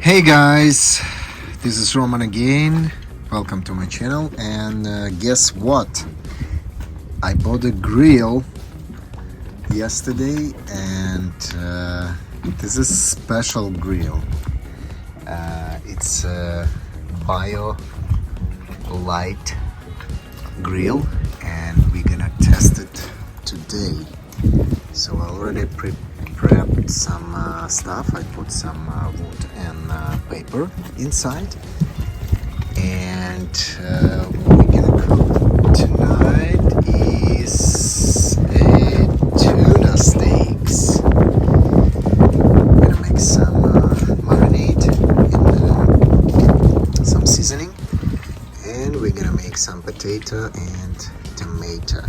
Hey guys, this is Roman again. Welcome to my channel. And guess what? I bought a grill yesterday, and this is special grill. It's a Bio Light grill, and we're gonna test it today. So I already prepped some stuff. I put some wood and paper inside, and what we're gonna cook tonight is tuna steaks. We're gonna make some marinade and some seasoning, and we're gonna make some potato and tomato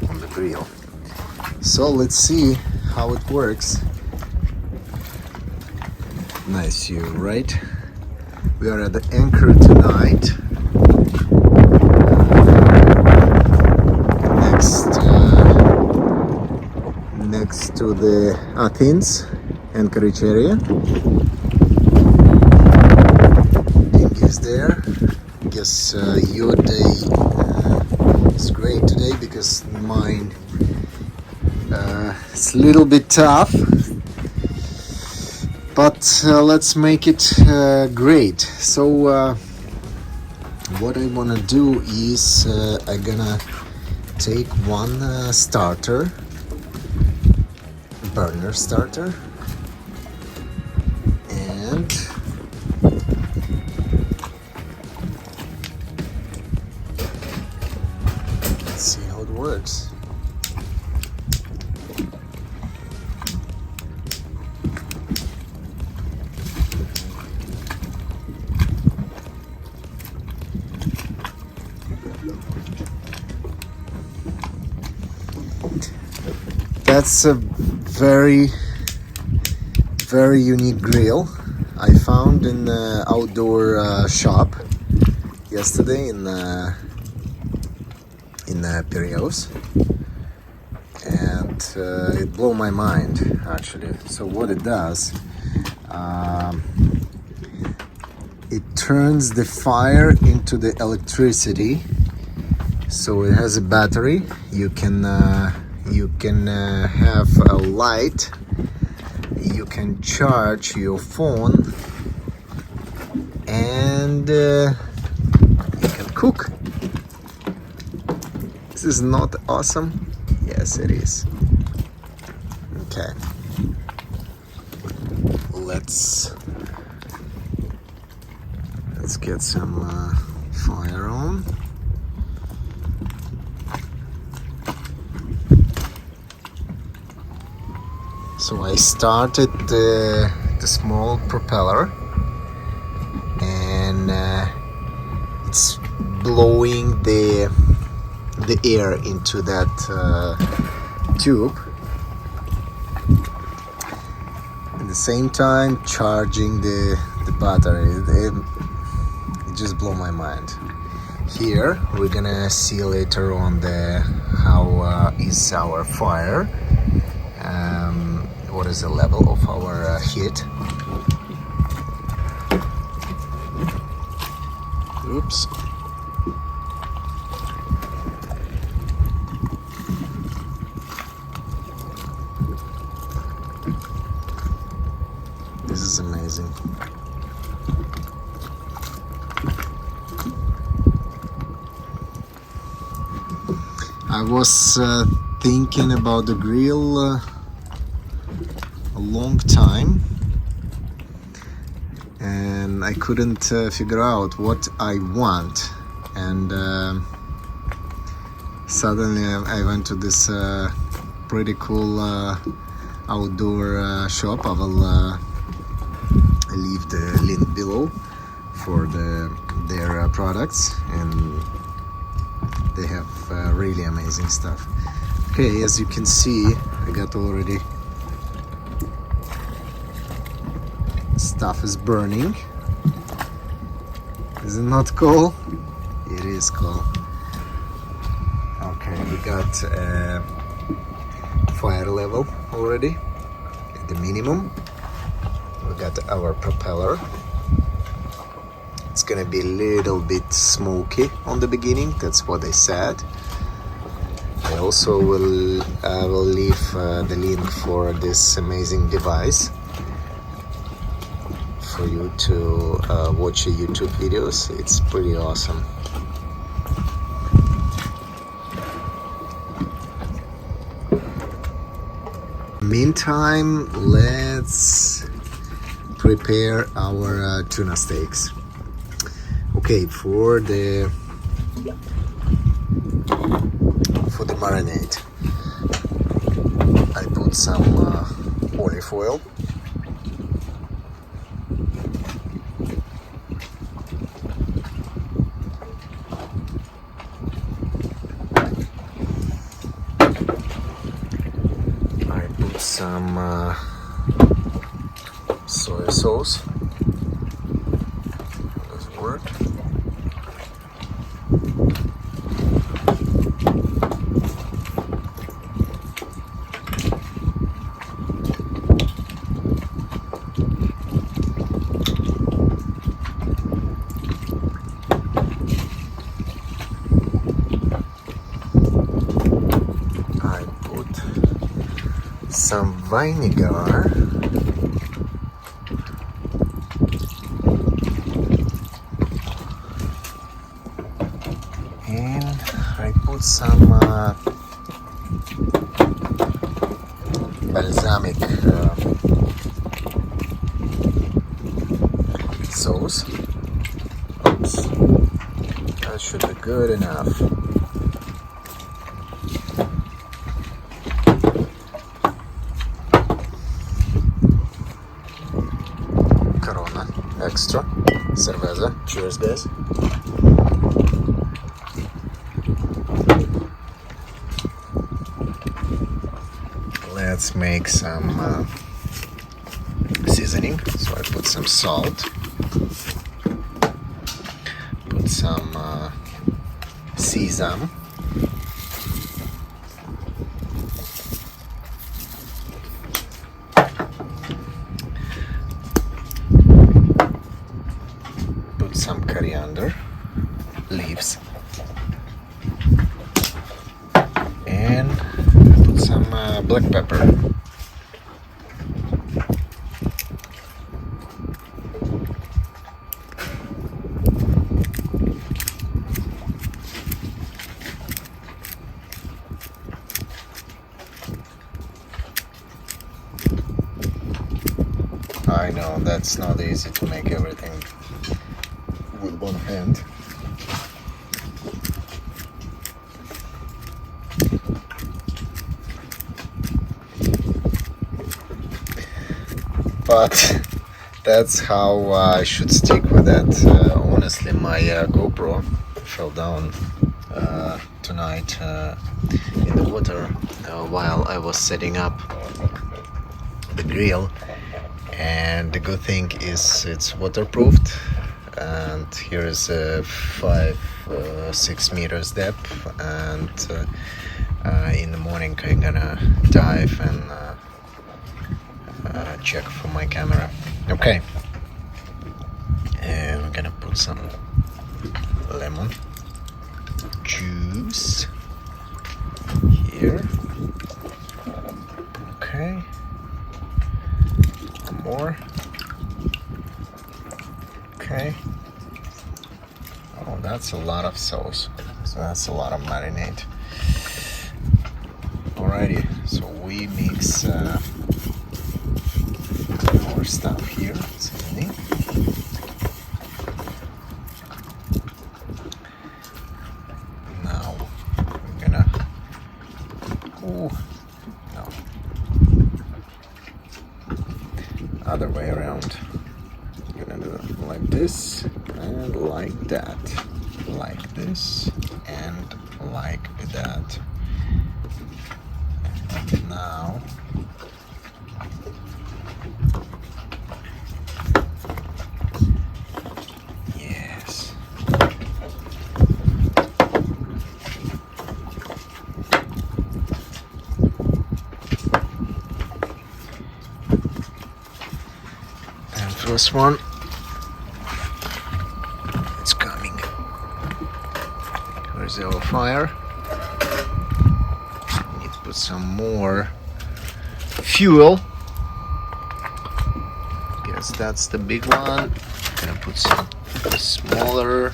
on the grill. So let's see how it works. Nice view, right? We are at the anchor tonight, next to the Athens Anchorage area. Pink is there. Guess your day is great today, because mine it's a little bit tough, but let's make it great. So what I want to do is I'm gonna take one burner starter, and let's see how it works. That's a very unique grill I found in the outdoor shop yesterday in Piraeus, and it blew my mind actually. So what it does, it turns the fire into the electricity. So it has a battery. You can have a light, you can charge your phone, and you can cook. This is not awesome? Yes, it is. Okay, let's get some fire on. So I started the small propeller, and it's blowing the air into that tube. At the same time, charging the battery. It just blew my mind. Here we're gonna see later on how is our fire. What is the level of our heat? Oops. This is amazing. I was thinking about the grill a long time, and I couldn't figure out what I want, and suddenly I went to this pretty cool outdoor shop. I will leave the link below for their products, and they have really amazing stuff. Okay, as you can see, I got already stuff is burning. Is it not cool? It is cool. Okay, we got fire level already at the minimum. we got our propeller. It's gonna be a little bit smoky on the beginning, that's what they said. I also will leave the link for this amazing device for you to watch YouTube videos. It's pretty awesome. Meantime, let's prepare our tuna steaks. Okay, for the marinade, I put some olive oil. I put some soy sauce. Does it work? Some vinegar, and I put some balsamic sauce. Oops, that should be good enough. Corona extra cerveza. Cheers, guys. Let's make some seasoning. So I put some salt, put some sesame, put some coriander leaves, and put some black pepper. I know that's not easy to make everything with one hand. But that's how I should stick with that. Honestly, my GoPro fell down tonight in the water while I was setting up the grill, and the good thing is it's waterproofed, and here is a 5-6 meters depth, and in the morning I'm gonna dive and check for my camera. Okay, and we're gonna put some lemon juice here. Okay, one more. Okay. Oh, that's a lot of sauce. So that's a lot of marinade. Alrighty, so we mix our stuff here. Seasoning. Now we're gonna. Oh no. Other way around. I'm gonna do it like this and like that. Like this and like that. Now yes. first one. It's coming. Where's our fire? Need to put some more fuel. Guess that's the big one. Gonna put some smaller.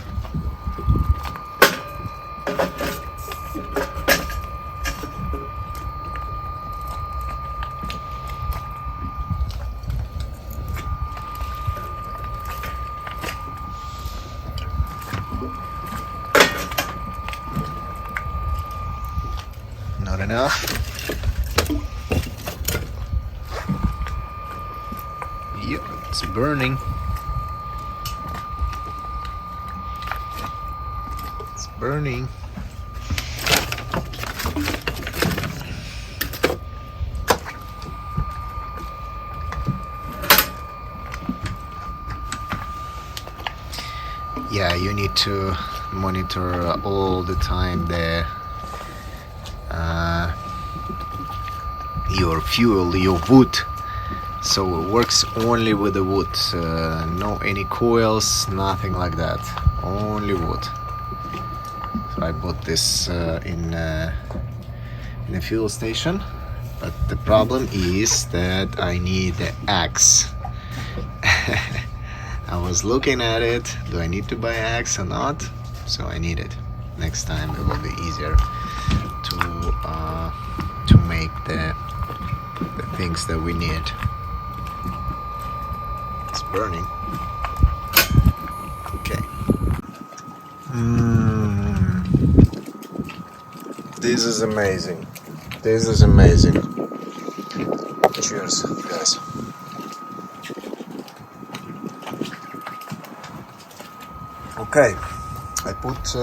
Not enough. Yep, it's burning. It's burning. Yeah, you need to monitor all the time the your fuel, your wood. So it works only with the wood, no any coils, nothing like that, only wood. So I bought this in a fuel station, but the problem is that I need the axe. I was looking at it, do I need to buy axe or not? So I need it. Next time it will be easier to make the things that we need. It's burning. Okay. This is amazing. This is amazing. Cheers, guys. Okay, I put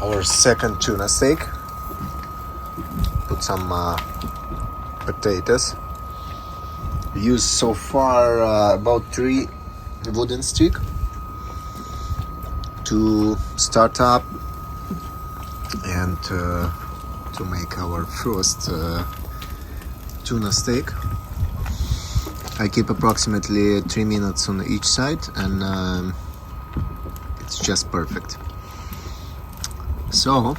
our second tuna steak. Put some potatoes. Used so far about 3 wooden stick to start up and to make our first tuna steak. I keep approximately 3 minutes on each side, and it's just perfect. So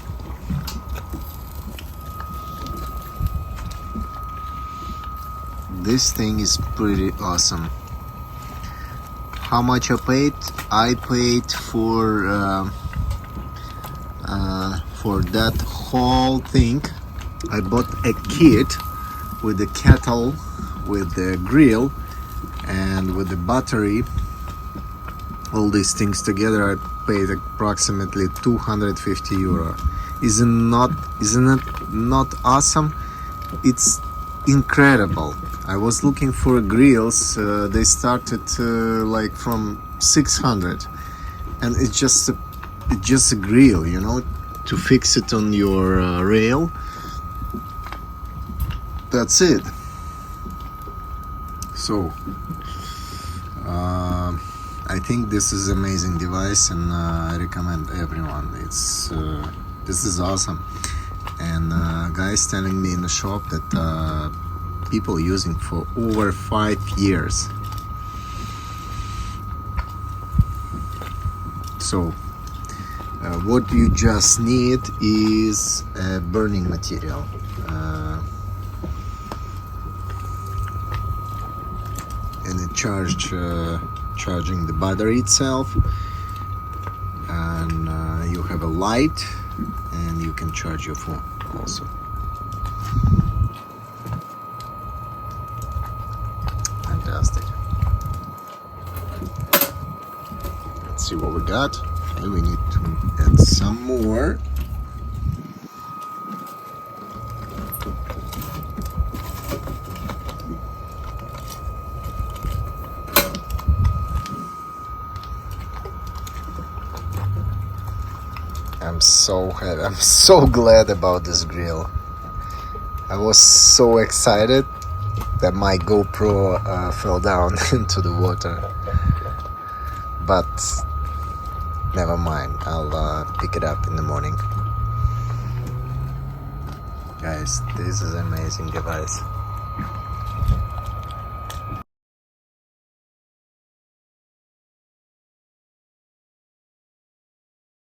this thing is pretty awesome. How much I paid? I paid for that whole thing. I bought a kit with the kettle, with the grill, and with the battery. All these things together, I paid approximately 250 euro. Isn't it not awesome? It's incredible. I was looking for grills. They started like from 600, and it's just a grill, you know, to fix it on your rail. That's it. So I think this is amazing device, and I recommend everyone. This is awesome. And guys telling me in the shop that people using for over 5 years. So what you just need is a burning material. And it charging the battery itself, and you have a light, and you can charge your phone also. Fantastic. Let's see what we got. Okay, we need to add some more. I'm so happy. I'm so glad about this grill. I was so excited that my GoPro fell down into the water, but never mind, I'll pick it up in the morning. Guys, this is an amazing device.